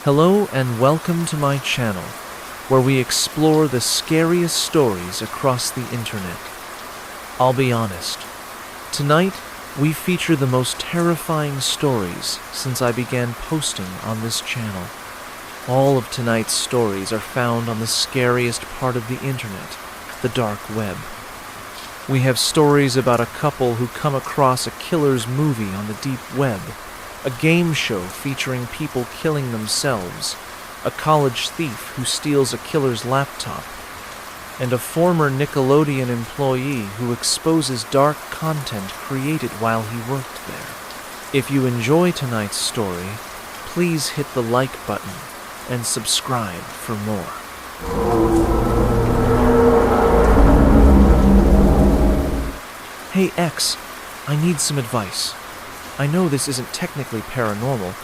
Hello and welcome to my channel, where we explore the scariest stories across the internet. I'll be honest, tonight we feature the most terrifying stories since I began posting on this channel. All of tonight's stories are found on the scariest part of the internet, the dark web. We have stories about a couple who come across a killer's movie on the deep web, a game show featuring people killing themselves, a college thief who steals a killer's laptop, and a former Nickelodeon employee who exposes dark content created while he worked there. If you enjoy tonight's story, please hit the like button and subscribe for more. Hey X, I need some advice. I know this isn't technically paranormal,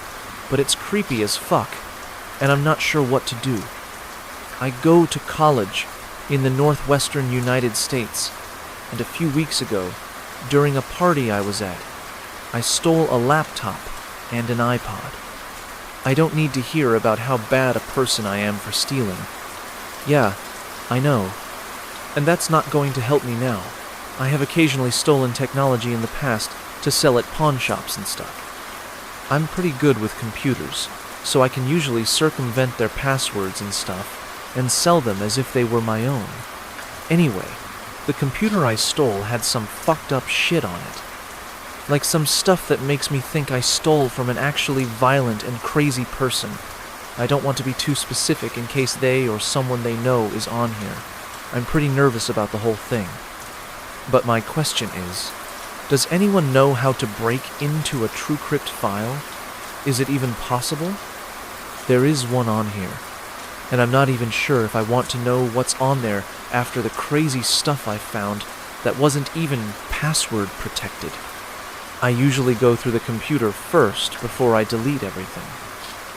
but it's creepy as fuck, and I'm not sure what to do. I go to college in the northwestern United States, and a few weeks ago, during a party I was at, I stole a laptop and an iPod. I don't need to hear about how bad a person I am for stealing. Yeah, I know. And that's not going to help me now. I have occasionally stolen technology in the past to sell at pawn shops and stuff. I'm pretty good with computers, so I can usually circumvent their passwords and stuff and sell them as if they were my own. Anyway, the computer I stole had some fucked up shit on it. Like some stuff that makes me think I stole from an actually violent and crazy person. I don't want to be too specific in case they or someone they know is on here. I'm pretty nervous about the whole thing. But my question is, does anyone know how to break into a TrueCrypt file? Is it even possible? There is one on here, and I'm not even sure if I want to know what's on there after the crazy stuff I found that wasn't even password protected. I usually go through the computer first before I delete everything.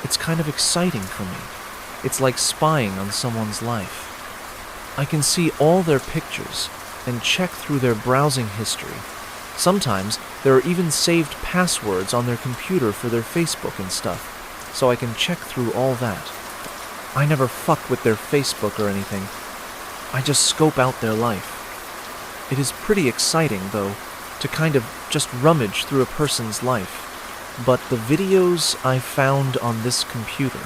It's kind of exciting for me. It's like spying on someone's life. I can see all their pictures and check through their browsing history. Sometimes there are even saved passwords on their computer for their Facebook and stuff, so I can check through all that. I never fuck with their Facebook or anything. I just scope out their life. It is pretty exciting, though, to kind of just rummage through a person's life. But the videos I found on this computer,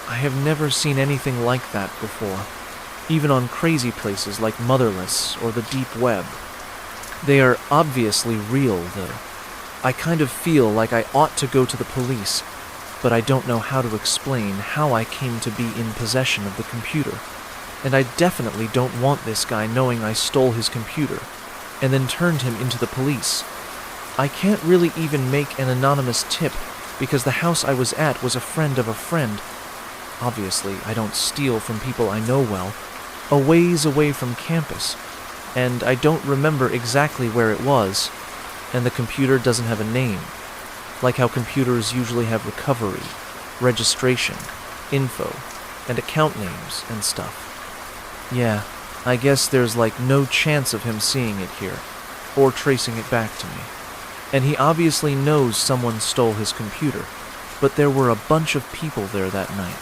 I have never seen anything like that before, even on crazy places like Motherless or the deep web. They are obviously real, though. I kind of feel like I ought to go to the police, but I don't know how to explain how I came to be in possession of the computer. And I definitely don't want this guy knowing I stole his computer, and then turned him into the police. I can't really even make an anonymous tip, because the house I was at was a friend of a friend. Obviously, I don't steal from people I know well, a ways away from campus. And I don't remember exactly where it was, and the computer doesn't have a name, like how computers usually have recovery, registration, info, and account names and stuff. Yeah, I guess there's like no chance of him seeing it here, or tracing it back to me. And he obviously knows someone stole his computer, but there were a bunch of people there that night.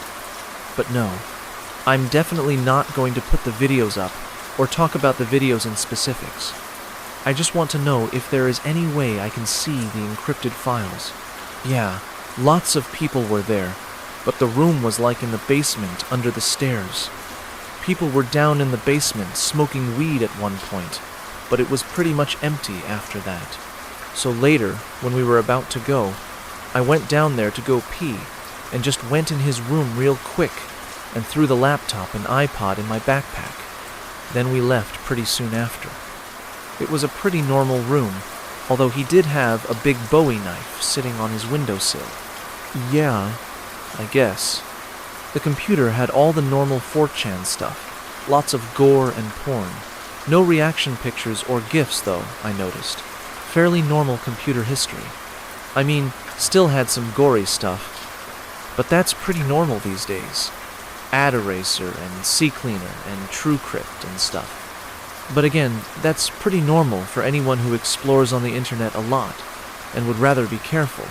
But no, I'm definitely not going to put the videos up or talk about the videos in specifics. I just want to know if there is any way I can see the encrypted files. Yeah, lots of people were there, but the room was like in the basement under the stairs. People were down in the basement smoking weed at one point, but it was pretty much empty after that. So later, when we were about to go, I went down there to go pee, and just went in his room real quick, and threw the laptop and iPod in my backpack. Then we left pretty soon after. It was a pretty normal room, although he did have a big Bowie knife sitting on his windowsill. Yeah, I guess. The computer had all the normal 4chan stuff, lots of gore and porn. No reaction pictures or GIFs, though, I noticed. Fairly normal computer history. I mean, still had some gory stuff, but that's pretty normal these days. Ad Eraser and CCleaner and TrueCrypt and stuff. But again, that's pretty normal for anyone who explores on the internet a lot and would rather be careful.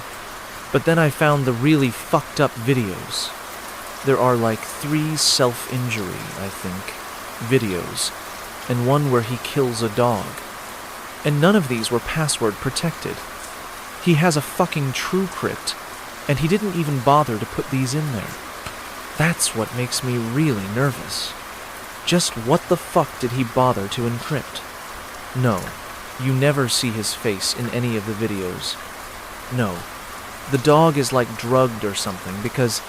But then I found the really fucked up videos, There are like 3 self-injury, I think, videos, and one where he kills a dog. And none of these were password protected. He has a fucking TrueCrypt, and he didn't even bother to put these in there. That's what makes me really nervous. Just what the fuck did he bother to encrypt? No, you never see his face in any of the videos. No, the dog is like drugged or something because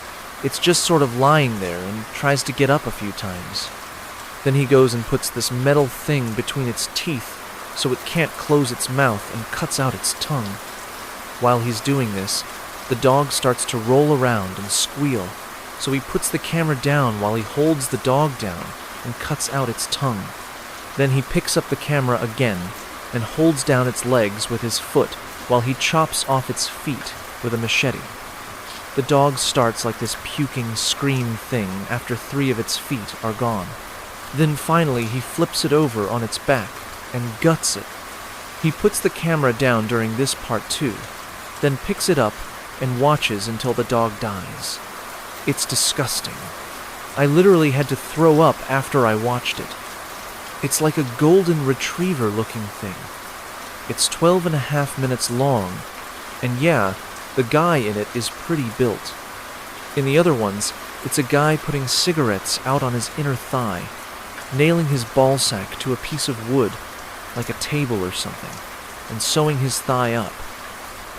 it's just sort of lying there and tries to get up a few times. Then he goes and puts this metal thing between its teeth so it can't close its mouth and cuts out its tongue. While he's doing this, the dog starts to roll around and squeal, so he puts the camera down while he holds the dog down and cuts out its tongue. Then he picks up the camera again and holds down its legs with his foot while he chops off its feet with a machete. The dog starts like this puking scream thing after 3 of its feet are gone. Then finally he flips it over on its back and guts it. He puts the camera down during this part too, then picks it up and watches until the dog dies. It's disgusting. I literally had to throw up after I watched it. It's like a golden retriever looking thing. It's 12.5 minutes long, and yeah, the guy in it is pretty built. In the other ones, it's a guy putting cigarettes out on his inner thigh, nailing his ballsack to a piece of wood, like a table or something, and sewing his thigh up.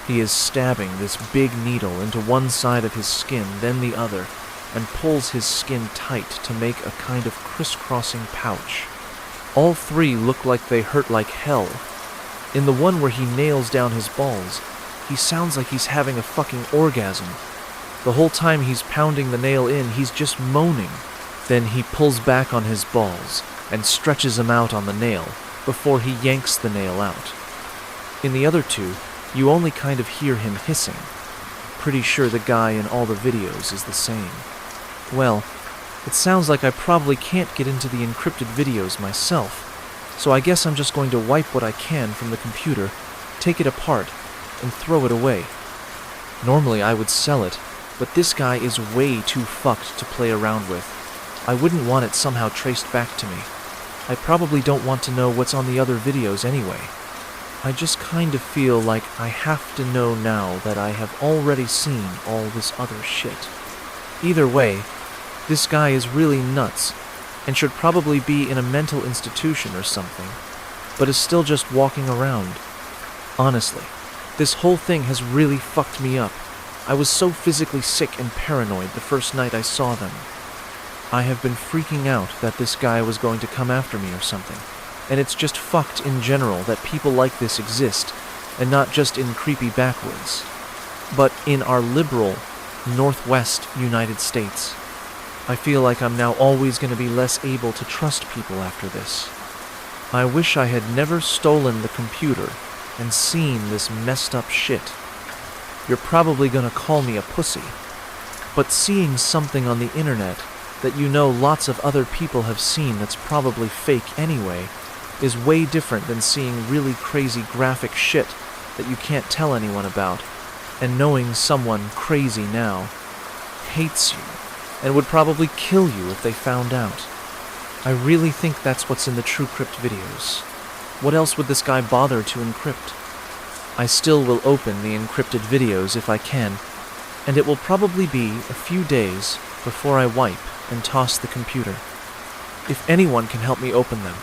He is stabbing this big needle into one side of his skin, then the other, and pulls his skin tight to make a kind of crisscrossing pouch. All 3 look like they hurt like hell. In the one where he nails down his balls, he sounds like he's having a fucking orgasm. The whole time he's pounding the nail in, he's just moaning. Then he pulls back on his balls and stretches them out on the nail before he yanks the nail out. In the other 2, you only kind of hear him hissing. Pretty sure the guy in all the videos is the same. Well, it sounds like I probably can't get into the encrypted videos myself, so I guess I'm just going to wipe what I can from the computer, take it apart, and throw it away. Normally I would sell it, but this guy is way too fucked to play around with. I wouldn't want it somehow traced back to me. I probably don't want to know what's on the other videos anyway. I just kind of feel like I have to know now that I have already seen all this other shit. Either way, this guy is really nuts and should probably be in a mental institution or something, but is still just walking around. Honestly, this whole thing has really fucked me up. I was so physically sick and paranoid the first night I saw them. I have been freaking out that this guy was going to come after me or something, and it's just fucked in general that people like this exist, and not just in creepy backwoods, but in our liberal, northwest United States. I feel like I'm now always going to be less able to trust people after this. I wish I had never stolen the computer and seen this messed up shit. You're probably going to call me a pussy, but seeing something on the internet that you know lots of other people have seen that's probably fake anyway is way different than seeing really crazy graphic shit that you can't tell anyone about, and knowing someone crazy now hates you and would probably kill you if they found out. I really think that's what's in the TrueCrypt videos. What else would this guy bother to encrypt? I still will open the encrypted videos if I can, and it will probably be a few days before I wipe and toss the computer. If anyone can help me open them,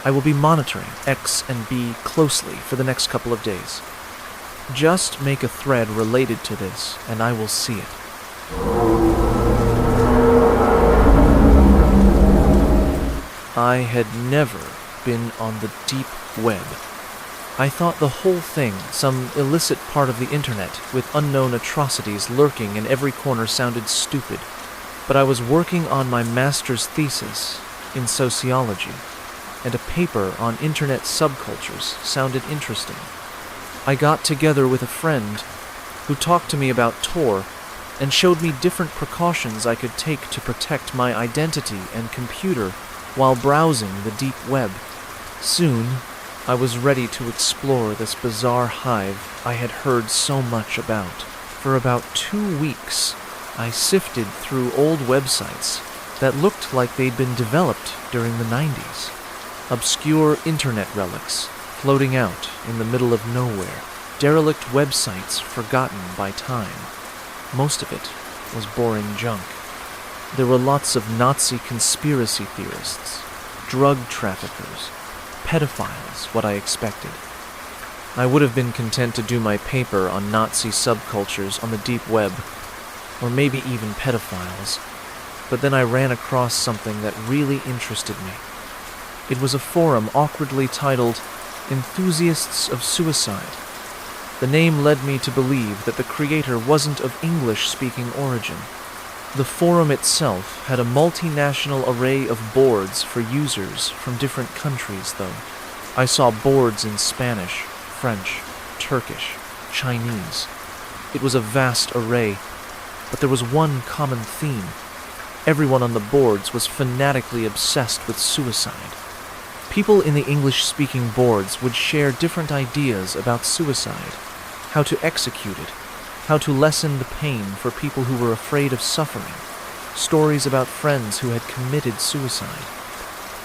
I will be monitoring X and B closely for the next couple of days. Just make a thread related to this, and I will see it. I had never been on the deep web. I thought the whole thing some illicit part of the internet with unknown atrocities lurking in every corner sounded stupid, but I was working on my master's thesis in sociology, and a paper on internet subcultures sounded interesting. I got together with a friend who talked to me about Tor and showed me different precautions I could take to protect my identity and computer while browsing the deep web. Soon, I was ready to explore this bizarre hive I had heard so much about. For about 2 weeks, I sifted through old websites that looked like they'd been developed during the 90s. Obscure internet relics floating out in the middle of nowhere. Derelict websites forgotten by time. Most of it was boring junk. There were lots of Nazi conspiracy theorists, drug traffickers, pedophiles, what I expected. I would have been content to do my paper on Nazi subcultures on the deep web, or maybe even pedophiles, but then I ran across something that really interested me. It was a forum awkwardly titled Enthusiasts of Suicide. The name led me to believe that the creator wasn't of English-speaking origin. The forum itself had a multinational array of boards for users from different countries, though. I saw boards in Spanish, French, Turkish, Chinese. It was a vast array, but there was one common theme. Everyone on the boards was fanatically obsessed with suicide. People in the English-speaking boards would share different ideas about suicide, how to execute it, how to lessen the pain for people who were afraid of suffering, stories about friends who had committed suicide,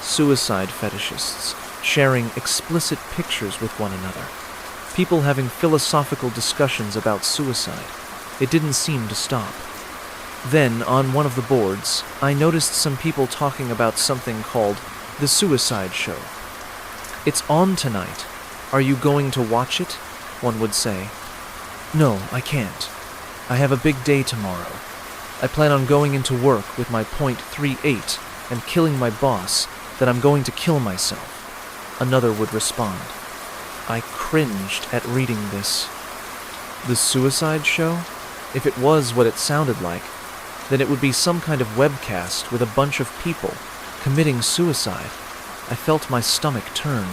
suicide fetishists sharing explicit pictures with one another, people having philosophical discussions about suicide. It didn't seem to stop. Then, on one of the boards, I noticed some people talking about something called The Suicide Show. "It's on tonight. Are you going to watch it?" one would say. "No, I can't. I have a big day tomorrow. I plan on going into work with my .38 and killing my boss, then I'm going to kill myself," another would respond. I cringed at reading this. The Suicide Show? If it was what it sounded like, then it would be some kind of webcast with a bunch of people committing suicide. I felt my stomach turn.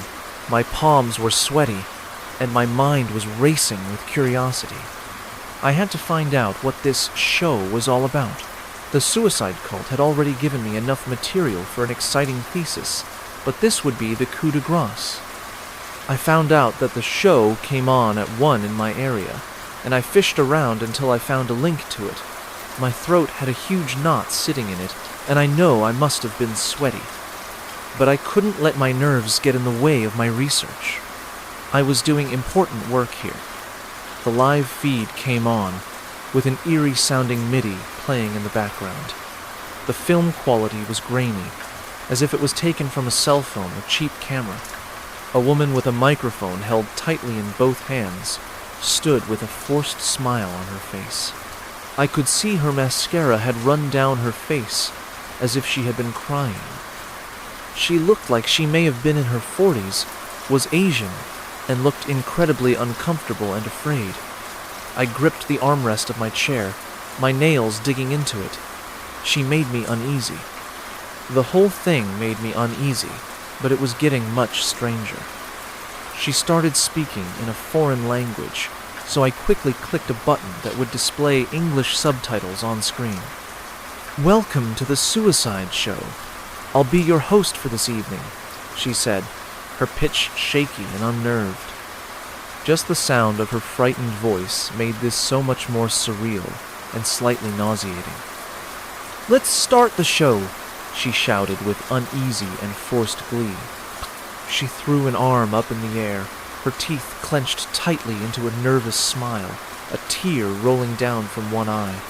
My palms were sweaty, and my mind was racing with curiosity. I had to find out what this show was all about. The suicide cult had already given me enough material for an exciting thesis, but this would be the coup de grace. I found out that the show came on at 1 in my area, and I fished around until I found a link to it. My throat had a huge knot sitting in it, and I know I must have been sweaty. But I couldn't let my nerves get in the way of my research. I was doing important work here. The live feed came on, with an eerie-sounding MIDI playing in the background. The film quality was grainy, as if it was taken from a cell phone or cheap camera. A woman with a microphone held tightly in both hands stood with a forced smile on her face. I could see her mascara had run down her face, as if she had been crying. She looked like she may have been in her 40s, was Asian, and looked incredibly uncomfortable and afraid. I gripped the armrest of my chair, my nails digging into it. She made me uneasy. The whole thing made me uneasy, but it was getting much stranger. She started speaking in a foreign language, so I quickly clicked a button that would display English subtitles on screen. "Welcome to the Suicide Show. I'll be your host for this evening," she said, her pitch shaky and unnerved. Just the sound of her frightened voice made this so much more surreal and slightly nauseating. "Let's start the show," she shouted with uneasy and forced glee. She threw an arm up in the air, her teeth clenched tightly into a nervous smile, a tear rolling down from one eye.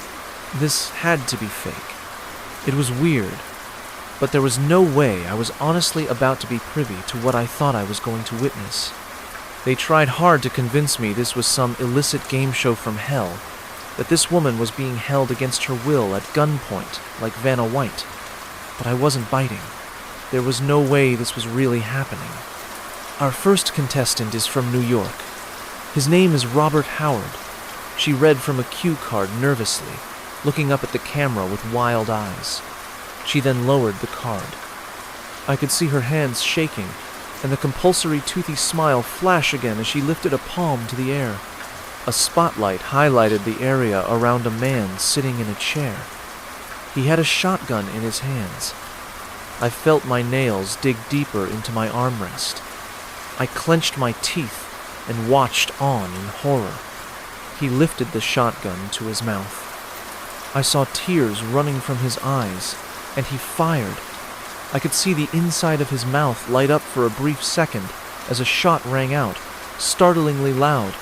This had to be fake. It was weird, but there was no way I was honestly about to be privy to what I thought I was going to witness. They tried hard to convince me this was some illicit game show from hell, that this woman was being held against her will at gunpoint, like Vanna White. But I wasn't biting. There was no way this was really happening. "Our first contestant is from New York. His name is Robert Howard," she read from a cue card nervously, looking up at the camera with wild eyes. She then lowered the card. I could see her hands shaking, and the compulsory toothy smile flash again as she lifted a palm to the air. A spotlight highlighted the area around a man sitting in a chair. He had a shotgun in his hands. I felt my nails dig deeper into my armrest. I clenched my teeth and watched on in horror. He lifted the shotgun to his mouth. I saw tears running from his eyes, and he fired. I could see the inside of his mouth light up for a brief second as a shot rang out, startlingly loud.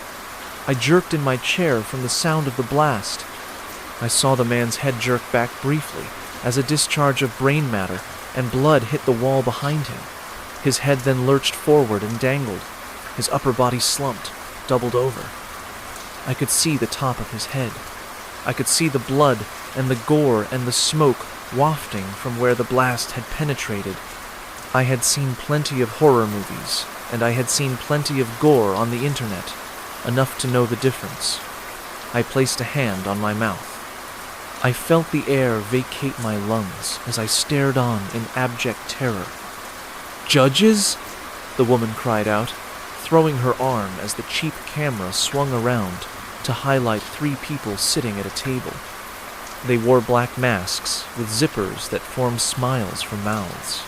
I jerked in my chair from the sound of the blast. I saw the man's head jerk back briefly as a discharge of brain matter and blood hit the wall behind him. His head then lurched forward and dangled. His upper body slumped, doubled over. I could see the top of his head. I could see the blood and the gore and the smoke wafting from where the blast had penetrated. I had seen plenty of horror movies, and I had seen plenty of gore on the internet, enough to know the difference. I placed a hand on my mouth. I felt the air vacate my lungs as I stared on in abject terror. "Judges?" the woman cried out, throwing her arm as the cheap camera swung around to highlight 3 people sitting at a table. They wore black masks with zippers that formed smiles from mouths.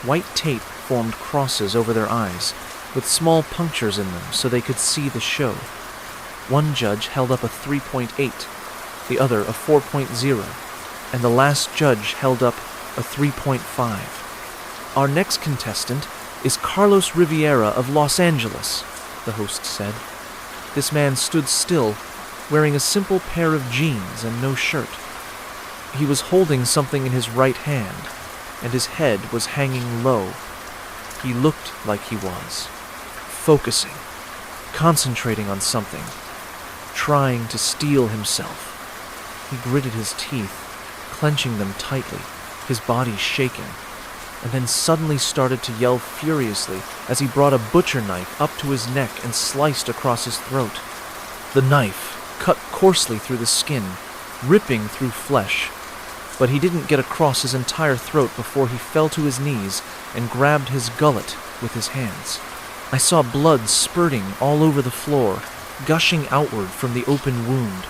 White tape formed crosses over their eyes, with small punctures in them so they could see the show. One judge held up a 3.8, the other a 4.0, and the last judge held up a 3.5. "Our next contestant is Carlos Riviera of Los Angeles," the host said. This man stood still, wearing a simple pair of jeans and no shirt. He was holding something in his right hand, and his head was hanging low. He looked like he was focusing, concentrating on something, trying to steel himself. He gritted his teeth, clenching them tightly, his body shaking, and then suddenly started to yell furiously as he brought a butcher knife up to his neck and sliced across his throat. The knife cut coarsely through the skin, ripping through flesh, but he didn't get across his entire throat before he fell to his knees and grabbed his gullet with his hands. I saw blood spurting all over the floor, gushing outward from the open wound.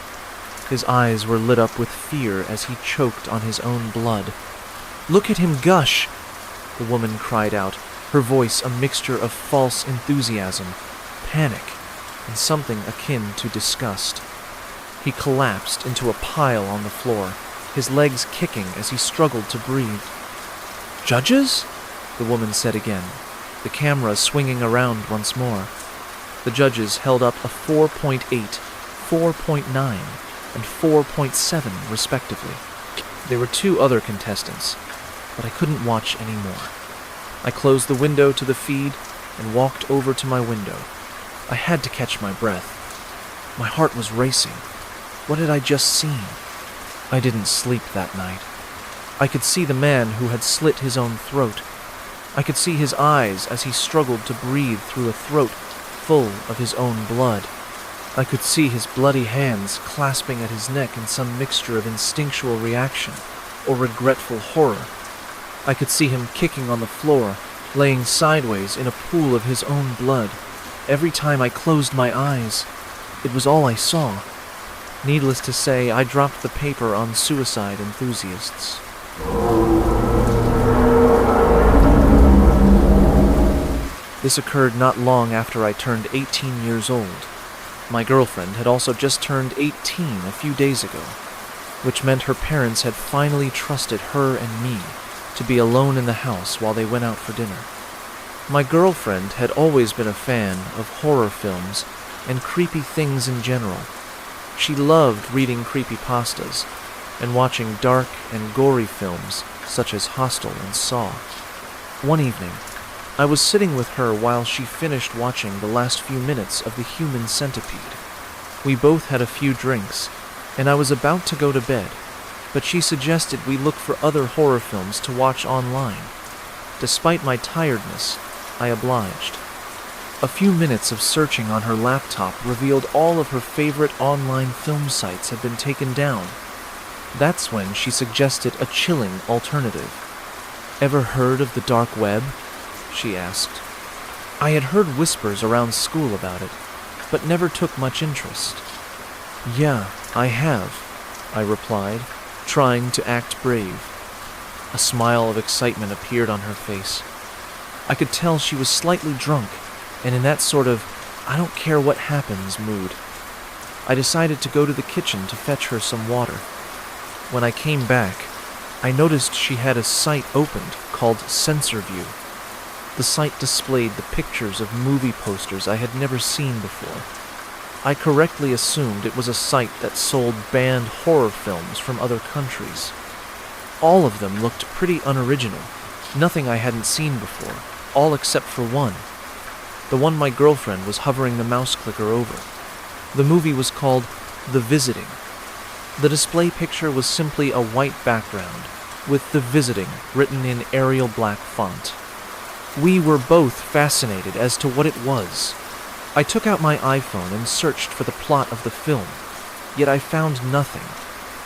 His eyes were lit up with fear as he choked on his own blood. "Look at him gush!" the woman cried out, her voice a mixture of false enthusiasm, panic, and something akin to disgust. He collapsed into a pile on the floor, his legs kicking as he struggled to breathe. "Judges?" the woman said again, the camera swinging around once more. The judges held up a 4.8, 4.9, and 4.7 respectively. There were 2 other contestants, but I couldn't watch any more. I closed the window to the feed and walked over to my window. I had to catch my breath. My heart was racing. What had I just seen? I didn't sleep that night. I could see the man who had slit his own throat. I could see his eyes as he struggled to breathe through a throat full of his own blood. I could see his bloody hands clasping at his neck in some mixture of instinctual reaction or regretful horror. I could see him kicking on the floor, laying sideways in a pool of his own blood. Every time I closed my eyes, it was all I saw. Needless to say, I dropped the paper on suicide enthusiasts. This occurred not long after I turned 18 years old. My girlfriend had also just turned 18 a few days ago, which meant her parents had finally trusted her and me to be alone in the house while they went out for dinner. My girlfriend had always been a fan of horror films and creepy things in general. She loved reading creepypastas and watching dark and gory films such as Hostel and Saw. One evening, I was sitting with her while she finished watching the last few minutes of The Human Centipede. We both had a few drinks, and I was about to go to bed, but she suggested we look for other horror films to watch online. Despite my tiredness, I obliged. A few minutes of searching on her laptop revealed all of her favorite online film sites had been taken down. That's when she suggested a chilling alternative. "Ever heard of the dark web?" she asked. I had heard whispers around school about it, but never took much interest. "Yeah, I have," I replied, trying to act brave. A smile of excitement appeared on her face. I could tell she was slightly drunk, and in that sort of I don't care what happens mood. I decided to go to the kitchen to fetch her some water. When I came back, I noticed she had a site opened called SensorView. The site displayed the pictures of movie posters I had never seen before. I correctly assumed it was a site that sold banned horror films from other countries. All of them looked pretty unoriginal, nothing I hadn't seen before, all except for one. The one my girlfriend was hovering the mouse clicker over. The movie was called The Visiting. The display picture was simply a white background, with The Visiting written in Arial black font. We were both fascinated as to what it was. I took out my iPhone and searched for the plot of the film, yet I found nothing,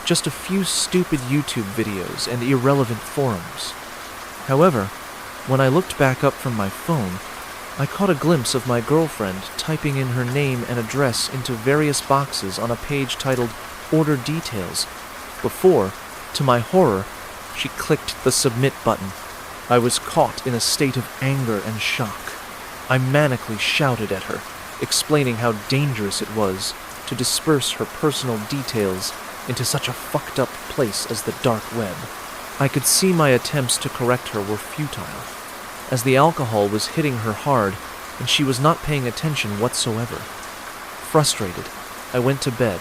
just a few stupid YouTube videos and irrelevant forums. However, when I looked back up from my phone, I caught a glimpse of my girlfriend typing in her name and address into various boxes on a page titled Order Details, before, to my horror, she clicked the submit button. I was caught in a state of anger and shock. I manically shouted at her, explaining how dangerous it was to disperse her personal details into such a fucked up place as the dark web. I could see my attempts to correct her were futile, as the alcohol was hitting her hard and she was not paying attention whatsoever. Frustrated, I went to bed,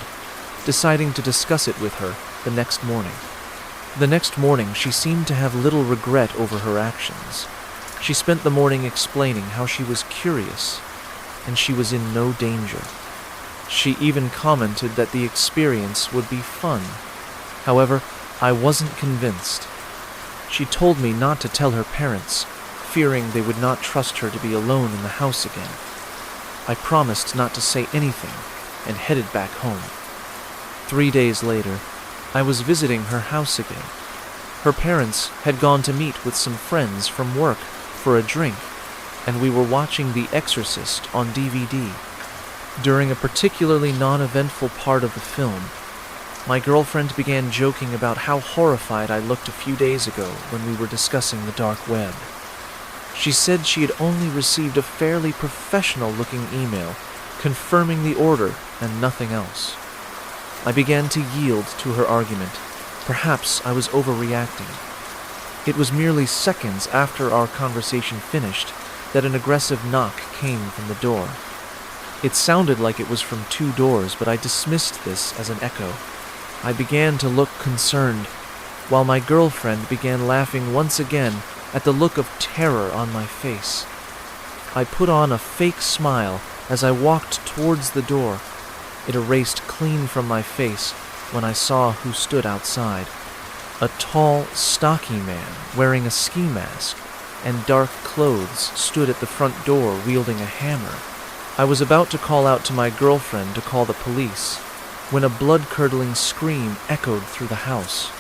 deciding to discuss it with her the next morning. The next morning, she seemed to have little regret over her actions. She spent the morning explaining how she was curious, and she was in no danger. She even commented that the experience would be fun. However, I wasn't convinced. She told me not to tell her parents, fearing they would not trust her to be alone in the house again. I promised not to say anything and headed back home. 3 days later, I was visiting her house again. Her parents had gone to meet with some friends from work for a drink, and we were watching The Exorcist on DVD. During a particularly non-eventful part of the film, my girlfriend began joking about how horrified I looked a few days ago when we were discussing the dark web. She said she had only received a fairly professional-looking email confirming the order and nothing else. I began to yield to her argument. Perhaps I was overreacting. It was merely seconds after our conversation finished that an aggressive knock came from the door. It sounded like it was from 2 doors, but I dismissed this as an echo. I began to look concerned, while my girlfriend began laughing once again at the look of terror on my face. I put on a fake smile as I walked towards the door. It erased clean from my face when I saw who stood outside. A tall, stocky man wearing a ski mask and dark clothes stood at the front door wielding a hammer. I was about to call out to my girlfriend to call the police when a blood-curdling scream echoed through the house.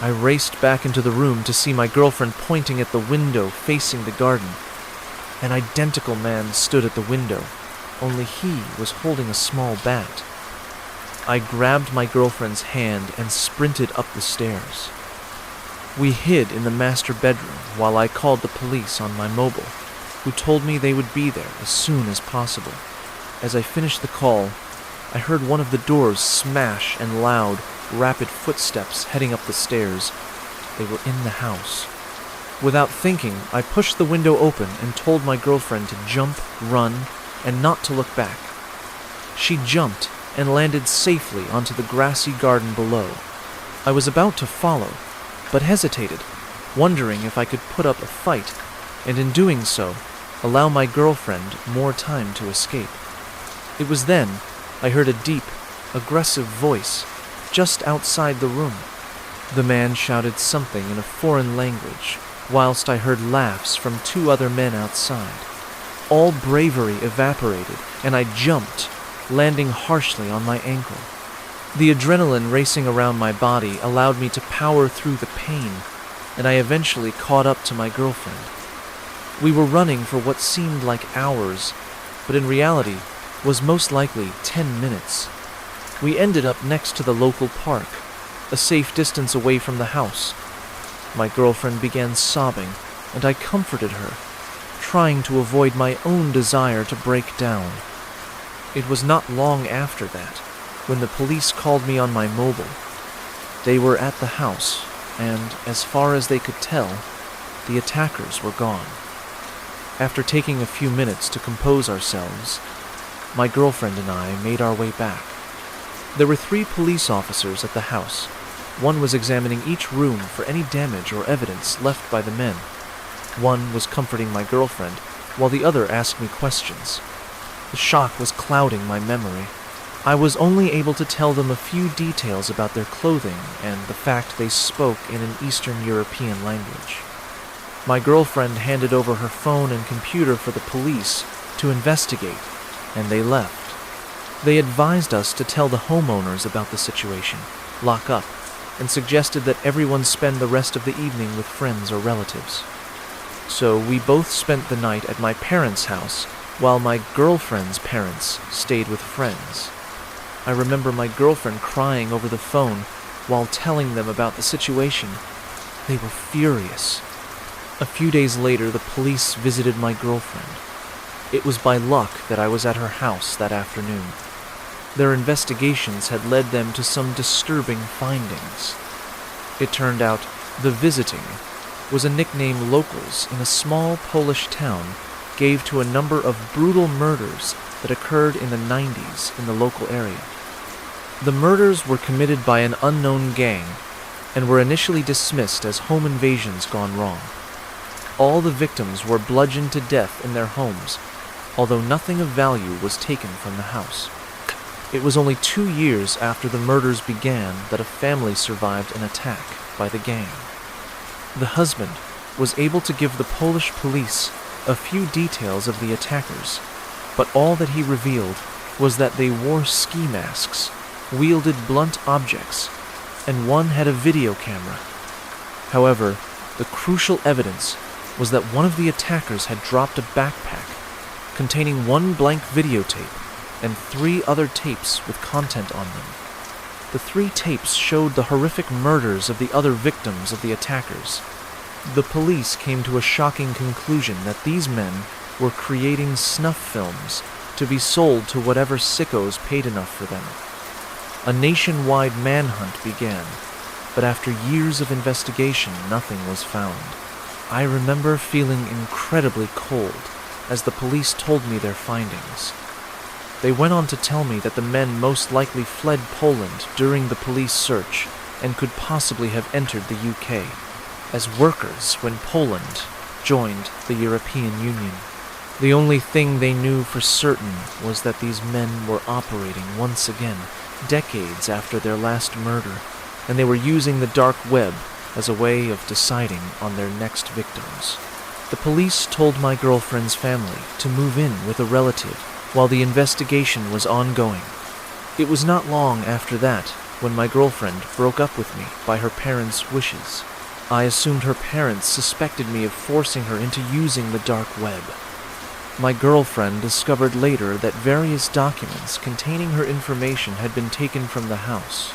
I raced back into the room to see my girlfriend pointing at the window facing the garden. An identical man stood at the window, only he was holding a small bat. I grabbed my girlfriend's hand and sprinted up the stairs. We hid in the master bedroom while I called the police on my mobile, who told me they would be there as soon as possible. As I finished the call, I heard one of the doors smash and loud, rapid footsteps heading up the stairs. They were in the house. Without thinking, I pushed the window open and told my girlfriend to jump, run, and not to look back. She jumped and landed safely onto the grassy garden below. I was about to follow, but hesitated, wondering if I could put up a fight, and in doing so, allow my girlfriend more time to escape. It was then I heard a deep, aggressive voice just outside the room. The man shouted something in a foreign language, whilst I heard laughs from 2 other men outside. All bravery evaporated, and I jumped, landing harshly on my ankle. The adrenaline racing around my body allowed me to power through the pain, and I eventually caught up to my girlfriend. We were running for what seemed like hours, but in reality was most likely 10 minutes. We ended up next to the local park, a safe distance away from the house. My girlfriend began sobbing, and I comforted her, trying to avoid my own desire to break down. It was not long after that when the police called me on my mobile. They were at the house, and as far as they could tell, the attackers were gone. After taking a few minutes to compose ourselves, my girlfriend and I made our way back. There were 3 police officers at the house. One was examining each room for any damage or evidence left by the men. One was comforting my girlfriend, while the other asked me questions. The shock was clouding my memory. I was only able to tell them a few details about their clothing and the fact they spoke in an Eastern European language. My girlfriend handed over her phone and computer for the police to investigate, and they left. They advised us to tell the homeowners about the situation, lock up, and suggested that everyone spend the rest of the evening with friends or relatives. So we both spent the night at my parents' house, while my girlfriend's parents stayed with friends. I remember my girlfriend crying over the phone while telling them about the situation. They were furious. A few days later, the police visited my girlfriend. It was by luck that I was at her house that afternoon. Their investigations had led them to some disturbing findings. It turned out the visiting was a nickname locals in a small Polish town gave to a number of brutal murders that occurred in the 90s in the local area. The murders were committed by an unknown gang and were initially dismissed as home invasions gone wrong. All the victims were bludgeoned to death in their homes, although nothing of value was taken from the house. It was only 2 years after the murders began that a family survived an attack by the gang. The husband was able to give the Polish police a few details of the attackers, but all that he revealed was that they wore ski masks, wielded blunt objects, and one had a video camera. However, the crucial evidence was that one of the attackers had dropped a backpack containing 1 blank videotape and 3 other tapes with content on them. The 3 tapes showed the horrific murders of the other victims of the attackers. The police came to a shocking conclusion that these men were creating snuff films to be sold to whatever sickos paid enough for them. A nationwide manhunt began, but after years of investigation, nothing was found. I remember feeling incredibly cold as the police told me their findings. They went on to tell me that the men most likely fled Poland during the police search and could possibly have entered the UK as workers when Poland joined the European Union. The only thing they knew for certain was that these men were operating once again, decades after their last murder, and they were using the dark web as a way of deciding on their next victims. The police told my girlfriend's family to move in with a relative while the investigation was ongoing. It was not long after that when my girlfriend broke up with me by her parents' wishes. I assumed her parents suspected me of forcing her into using the dark web. My girlfriend discovered later that various documents containing her information had been taken from the house.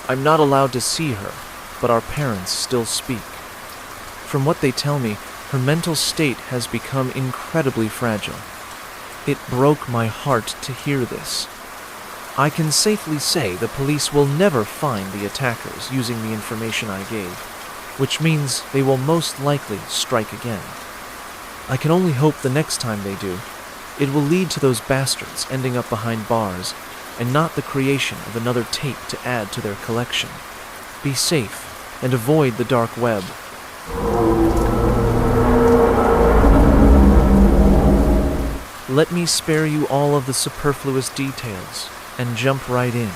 I'm not allowed to see her, but our parents still speak. From what they tell me, her mental state has become incredibly fragile. It broke my heart to hear this. I can safely say the police will never find the attackers using the information I gave, which means they will most likely strike again. I can only hope the next time they do, it will lead to those bastards ending up behind bars, and not the creation of another tape to add to their collection. Be safe, and avoid the dark web. Let me spare you all of the superfluous details, and jump right in.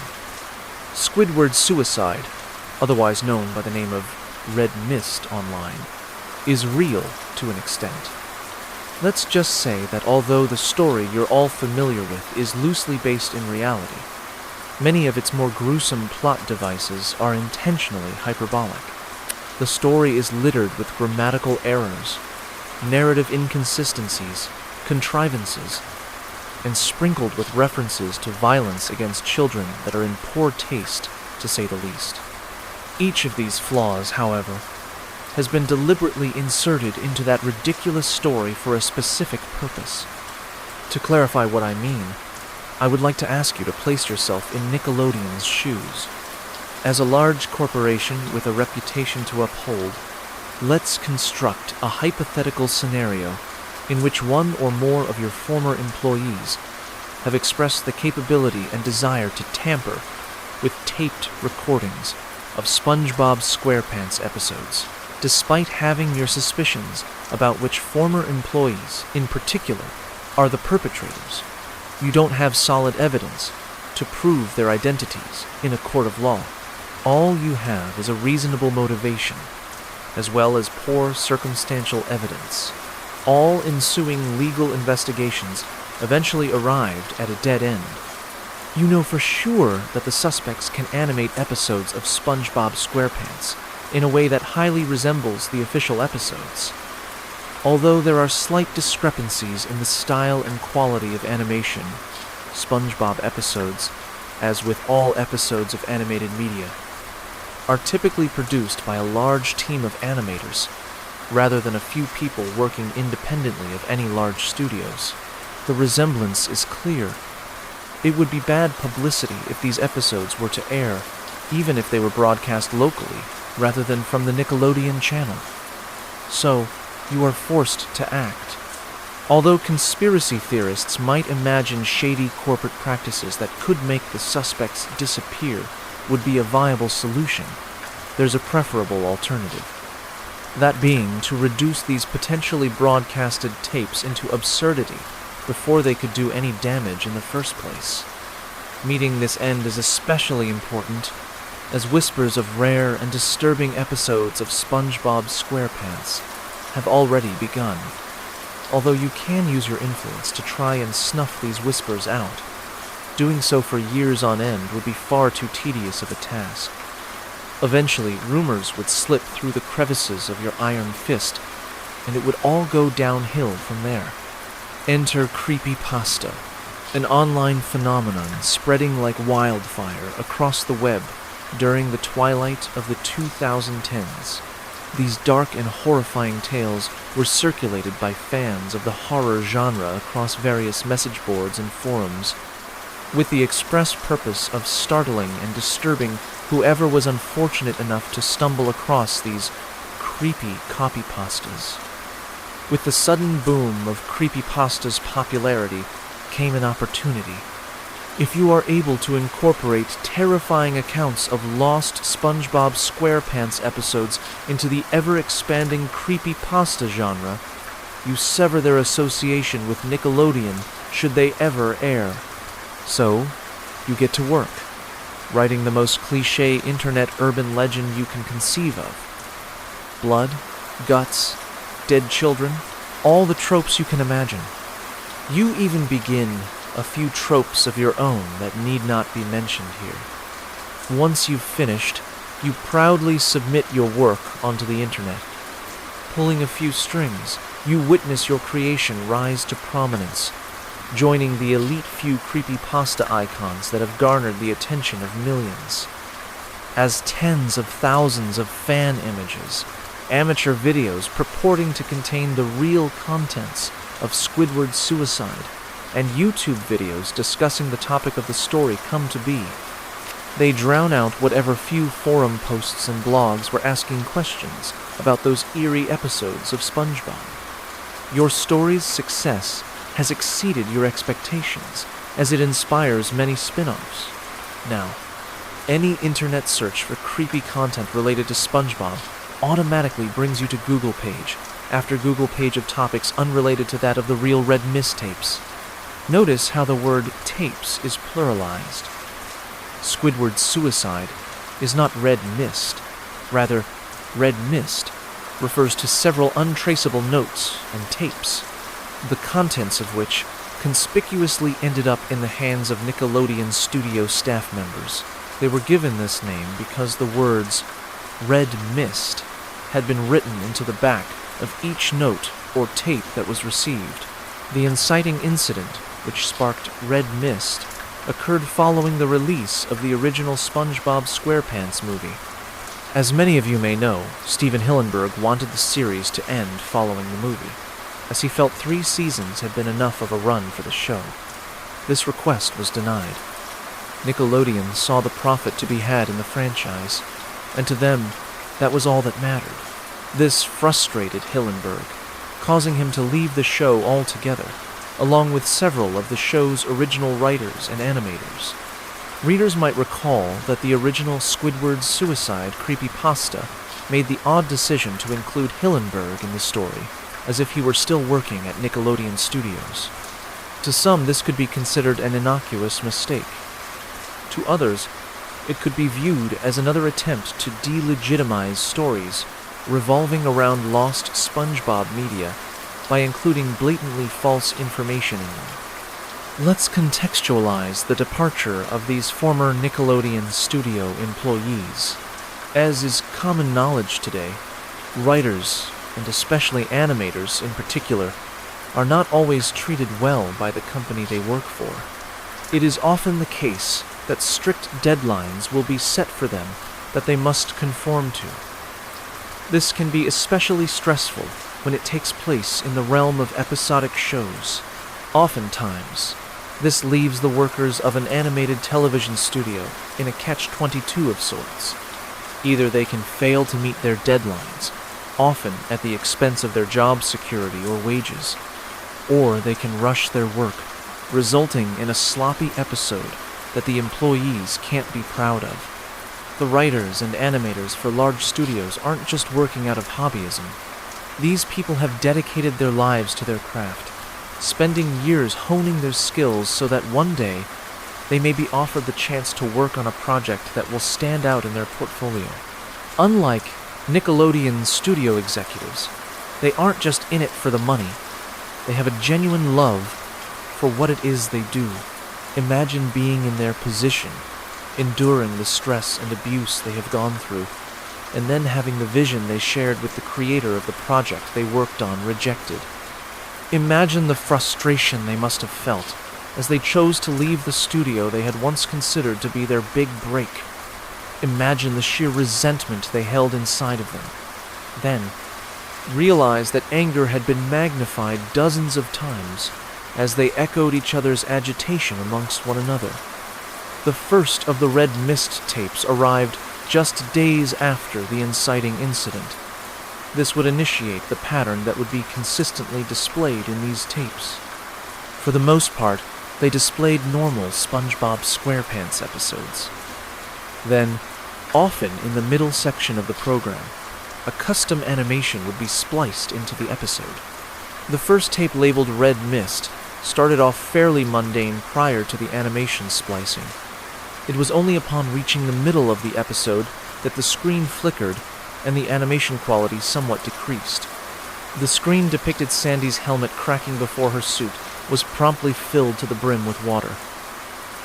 Squidward's suicide, otherwise known by the name of Red Mist online, is real to an extent. Let's just say that although the story you're all familiar with is loosely based in reality, many of its more gruesome plot devices are intentionally hyperbolic. The story is littered with grammatical errors, narrative inconsistencies, contrivances, and sprinkled with references to violence against children that are in poor taste, to say the least. Each of these flaws, however, has been deliberately inserted into that ridiculous story for a specific purpose. To clarify what I mean, I would like to ask you to place yourself in Nickelodeon's shoes. As a large corporation with a reputation to uphold, let's construct a hypothetical scenario in which one or more of your former employees have expressed the capability and desire to tamper with taped recordings of SpongeBob SquarePants episodes, despite having your suspicions about which former employees, in particular, are the perpetrators. You don't have solid evidence to prove their identities in a court of law. All you have is a reasonable motivation, as well as poor circumstantial evidence. All ensuing legal investigations eventually arrived at a dead end. You know for sure that the suspects can animate episodes of SpongeBob SquarePants in a way that highly resembles the official episodes. Although there are slight discrepancies in the style and quality of animation, SpongeBob episodes, as with all episodes of animated media, are typically produced by a large team of animators, rather than a few people working independently of any large studios. The resemblance is clear. It would be bad publicity if these episodes were to air, even if they were broadcast locally, rather than from the Nickelodeon channel. So, you are forced to act. Although conspiracy theorists might imagine shady corporate practices that could make the suspects disappear would be a viable solution, there's a preferable alternative. That being to reduce these potentially broadcasted tapes into absurdity before they could do any damage in the first place. Meeting this end is especially important, as whispers of rare and disturbing episodes of SpongeBob SquarePants have already begun. Although you can use your influence to try and snuff these whispers out, doing so for years on end would be far too tedious of a task. Eventually, rumors would slip through the crevices of your iron fist, and it would all go downhill from there. Enter creepypasta, an online phenomenon spreading like wildfire across the web during the twilight of the 2010s. These dark and horrifying tales were circulated by fans of the horror genre across various message boards and forums, with the express purpose of startling and disturbing whoever was unfortunate enough to stumble across these creepy copypastas. With the sudden boom of creepypasta's popularity came an opportunity. If you are able to incorporate terrifying accounts of lost SpongeBob SquarePants episodes into the ever-expanding creepypasta genre, you sever their association with Nickelodeon should they ever air. So, you get to work, writing the most cliché internet urban legend you can conceive of. Blood, guts, dead children, all the tropes you can imagine. You even begin a few tropes of your own that need not be mentioned here. Once you've finished, you proudly submit your work onto the internet. Pulling a few strings, you witness your creation rise to prominence, joining the elite few creepypasta icons that have garnered the attention of millions. As tens of thousands of fan images, amateur videos purporting to contain the real contents of Squidward's suicide, and YouTube videos discussing the topic of the story come to be, they drown out whatever few forum posts and blogs were asking questions about those eerie episodes of SpongeBob. Your story's success has exceeded your expectations, as it inspires many spin-offs. Now, any internet search for creepy content related to SpongeBob automatically brings you to Google page, after Google page of topics unrelated to that of the real Red Mist tapes. Notice how the word tapes is pluralized. Squidward's suicide is not Red Mist. Rather, Red Mist refers to several untraceable notes and tapes, the contents of which conspicuously ended up in the hands of Nickelodeon studio staff members. They were given this name because the words Red Mist had been written into the back of each note or tape that was received. The inciting incident, which sparked Red Mist, occurred following the release of the original SpongeBob SquarePants movie. As many of you may know, Steven Hillenburg wanted the series to end following the movie, as he felt 3 seasons had been enough of a run for the show. This request was denied. Nickelodeon saw the profit to be had in the franchise, and to them, that was all that mattered. This frustrated Hillenburg, causing him to leave the show altogether, along with several of the show's original writers and animators. Readers might recall that the original Squidward's Suicide creepypasta made the odd decision to include Hillenburg in the story, as if he were still working at Nickelodeon Studios. To some, this could be considered an innocuous mistake. To others, it could be viewed as another attempt to delegitimize stories revolving around lost SpongeBob media by including blatantly false information in them. Let's contextualize the departure of these former Nickelodeon studio employees. As is common knowledge today, writers, and especially animators in particular, are not always treated well by the company they work for. It is often the case that strict deadlines will be set for them that they must conform to. This can be especially stressful when it takes place in the realm of episodic shows. Oftentimes, this leaves the workers of an animated television studio in a catch-22 of sorts. Either they can fail to meet their deadlines, often at the expense of their job security or wages, or they can rush their work, resulting in a sloppy episode that the employees can't be proud of. The writers and animators for large studios aren't just working out of hobbyism. These people have dedicated their lives to their craft, spending years honing their skills so that one day they may be offered the chance to work on a project that will stand out in their portfolio. Unlike Nickelodeon studio executives, they aren't just in it for the money. They have a genuine love for what it is they do. Imagine being in their position, enduring the stress and abuse they have gone through, and then having the vision they shared with the creator of the project they worked on rejected. Imagine the frustration they must have felt as they chose to leave the studio they had once considered to be their big break. Imagine the sheer resentment they held inside of them. Then, realize that anger had been magnified dozens of times as they echoed each other's agitation amongst one another. The first of the Red Mist tapes arrived just days after the inciting incident. This would initiate the pattern that would be consistently displayed in these tapes. For the most part, they displayed normal SpongeBob SquarePants episodes. Then, often in the middle section of the program, a custom animation would be spliced into the episode. The first tape, labeled Red Mist, started off fairly mundane prior to the animation splicing. It was only upon reaching the middle of the episode that the screen flickered and the animation quality somewhat decreased. The screen depicted Sandy's helmet cracking before her suit was promptly filled to the brim with water.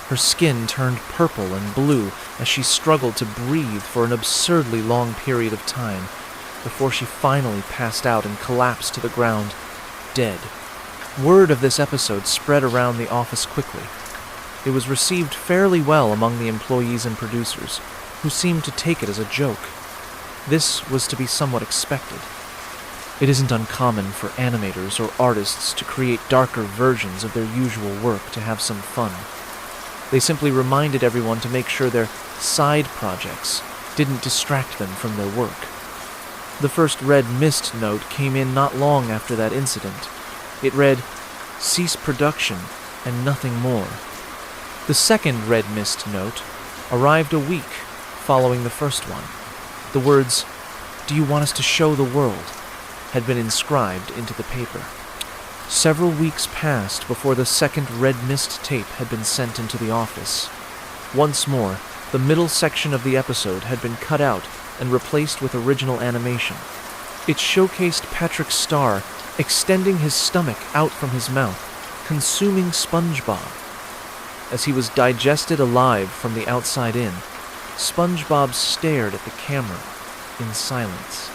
Her skin turned purple and blue as she struggled to breathe for an absurdly long period of time before she finally passed out and collapsed to the ground, dead. Word of this episode spread around the office quickly. It was received fairly well among the employees and producers, who seemed to take it as a joke. This was to be somewhat expected. It isn't uncommon for animators or artists to create darker versions of their usual work to have some fun. They simply reminded everyone to make sure their side projects didn't distract them from their work. The first Red Mist note came in not long after that incident. It read, "Cease production and nothing more." The second Red Mist note arrived a week following the first one. The words, "Do you want us to show the world?" had been inscribed into the paper. Several weeks passed before the second Red Mist tape had been sent into the office. Once more, the middle section of the episode had been cut out and replaced with original animation. It showcased Patrick Star extending his stomach out from his mouth, consuming SpongeBob. As he was digested alive from the outside in, SpongeBob stared at the camera in silence.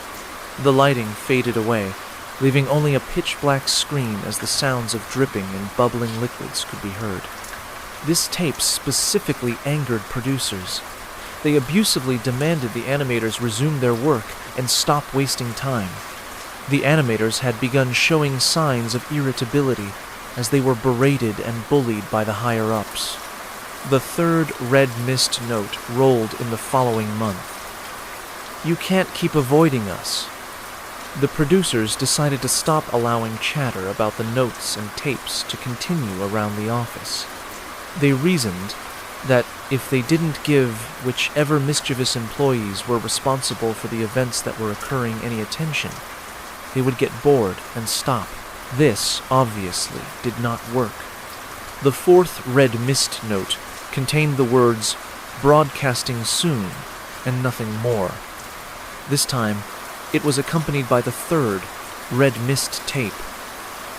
The lighting faded away, leaving only a pitch-black screen as the sounds of dripping and bubbling liquids could be heard. This tape specifically angered producers. They abusively demanded the animators resume their work and stop wasting time. The animators had begun showing signs of irritability as they were berated and bullied by the higher-ups. The third red mist note rolled in the following month. You can't keep avoiding us. The producers decided to stop allowing chatter about the notes and tapes to continue around the office. They reasoned that if they didn't give whichever mischievous employees were responsible for the events that were occurring any attention, they would get bored and stop. This, obviously, did not work. The fourth red mist note contained the words, "Broadcasting soon," and nothing more. This time, it was accompanied by the third red mist tape.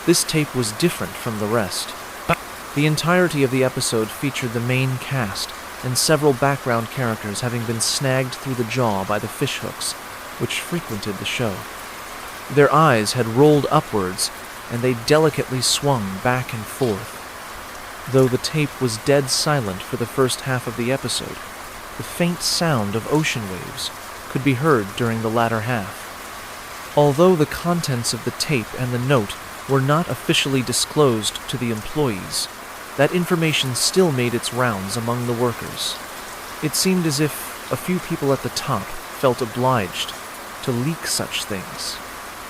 This tape was different from the rest. The entirety of the episode featured the main cast and several background characters having been snagged through the jaw by the fishhooks, which frequented the show. Their eyes had rolled upwards, and they delicately swung back and forth. Though the tape was dead silent for the first half of the episode, the faint sound of ocean waves could be heard during the latter half. Although the contents of the tape and the note were not officially disclosed to the employees, that information still made its rounds among the workers. It seemed as if a few people at the top felt obliged to leak such things.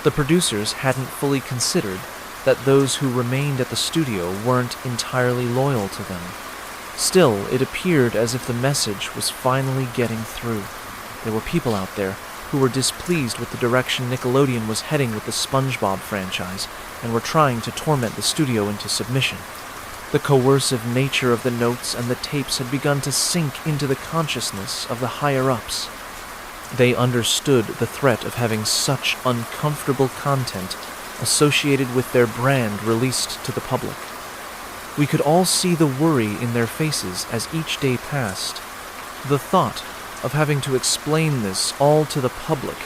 The producers hadn't fully considered that those who remained at the studio weren't entirely loyal to them. Still, it appeared as if the message was finally getting through. There were people out there who were displeased with the direction Nickelodeon was heading with the SpongeBob franchise and were trying to torment the studio into submission. The coercive nature of the notes and the tapes had begun to sink into the consciousness of the higher-ups. They understood the threat of having such uncomfortable content associated with their brand released to the public. We could all see the worry in their faces as each day passed. The thought of having to explain this all to the public,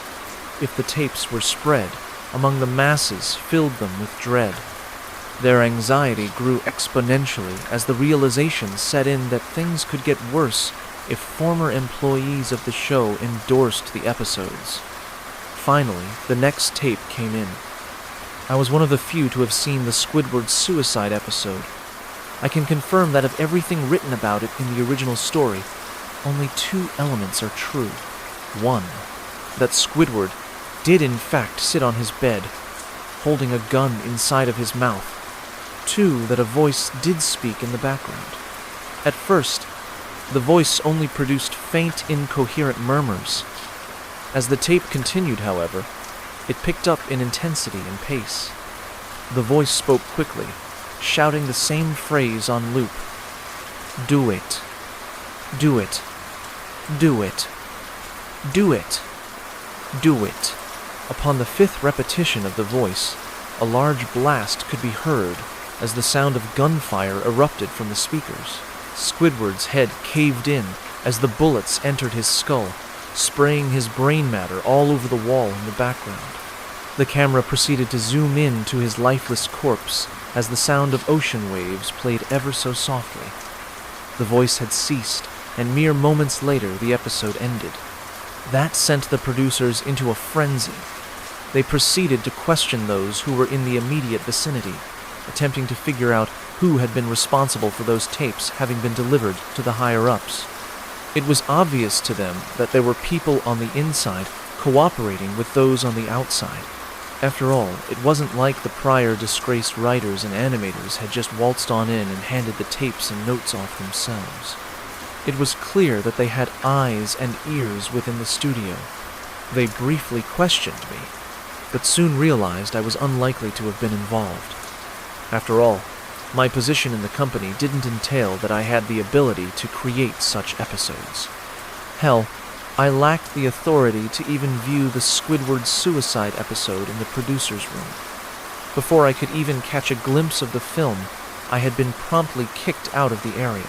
if the tapes were spread among the masses, filled them with dread. Their anxiety grew exponentially as the realization set in that things could get worse if former employees of the show endorsed the episodes. Finally, the next tape came in. I was one of the few to have seen the Squidward suicide episode. I can confirm that of everything written about it in the original story, only two elements are true. One, that Squidward did in fact sit on his bed, holding a gun inside of his mouth. Two, that a voice did speak in the background. At first, the voice only produced faint, incoherent murmurs. As the tape continued, however, it picked up in intensity and pace. The voice spoke quickly, shouting the same phrase on loop. Do it. Do it. Do it. Do it. Do it. Upon the fifth repetition of the voice, a large blast could be heard as the sound of gunfire erupted from the speakers. Squidward's head caved in as the bullets entered his skull, spraying his brain matter all over the wall in the background. The camera proceeded to zoom in to his lifeless corpse as the sound of ocean waves played ever so softly. The voice had ceased, and mere moments later the episode ended. That sent the producers into a frenzy. They proceeded to question those who were in the immediate vicinity, attempting to figure out who had been responsible for those tapes having been delivered to the higher-ups. It was obvious to them that there were people on the inside cooperating with those on the outside. After all, it wasn't like the prior disgraced writers and animators had just waltzed on in and handed the tapes and notes off themselves. It was clear that they had eyes and ears within the studio. They briefly questioned me, but soon realized I was unlikely to have been involved. After all, my position in the company didn't entail that I had the ability to create such episodes. Hell, I lacked the authority to even view the Squidward suicide episode in the producer's room. Before I could even catch a glimpse of the film, I had been promptly kicked out of the area.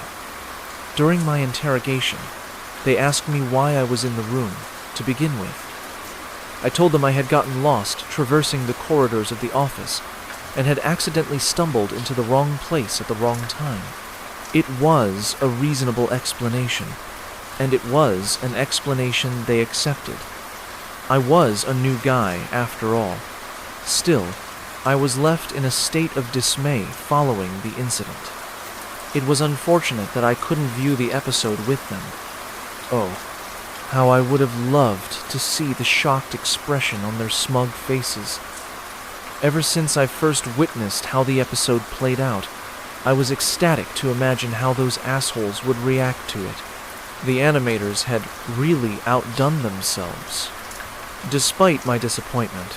During my interrogation, they asked me why I was in the room, to begin with. I told them I had gotten lost traversing the corridors of the office and had accidentally stumbled into the wrong place at the wrong time. It was a reasonable explanation, and it was an explanation they accepted. I was a new guy, after all. Still, I was left in a state of dismay following the incident. It was unfortunate that I couldn't view the episode with them. Oh, how I would have loved to see the shocked expression on their smug faces. Ever since I first witnessed how the episode played out, I was ecstatic to imagine how those assholes would react to it. The animators had really outdone themselves. Despite my disappointment,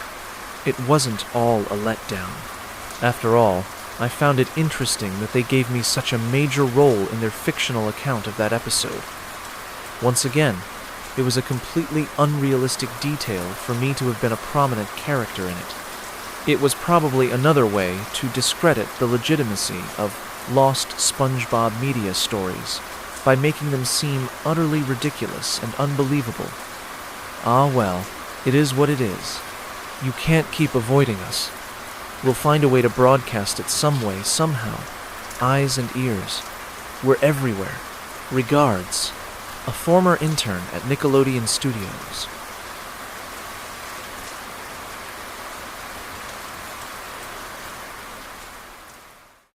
it wasn't all a letdown. After all, I found it interesting that they gave me such a major role in their fictional account of that episode. Once again, it was a completely unrealistic detail for me to have been a prominent character in it. It was probably another way to discredit the legitimacy of lost SpongeBob media stories by making them seem utterly ridiculous and unbelievable. Ah well, it is what it is. You can't keep avoiding us. We'll find a way to broadcast it some way, somehow. Eyes and ears. We're everywhere. Regards, a former intern at Nickelodeon Studios.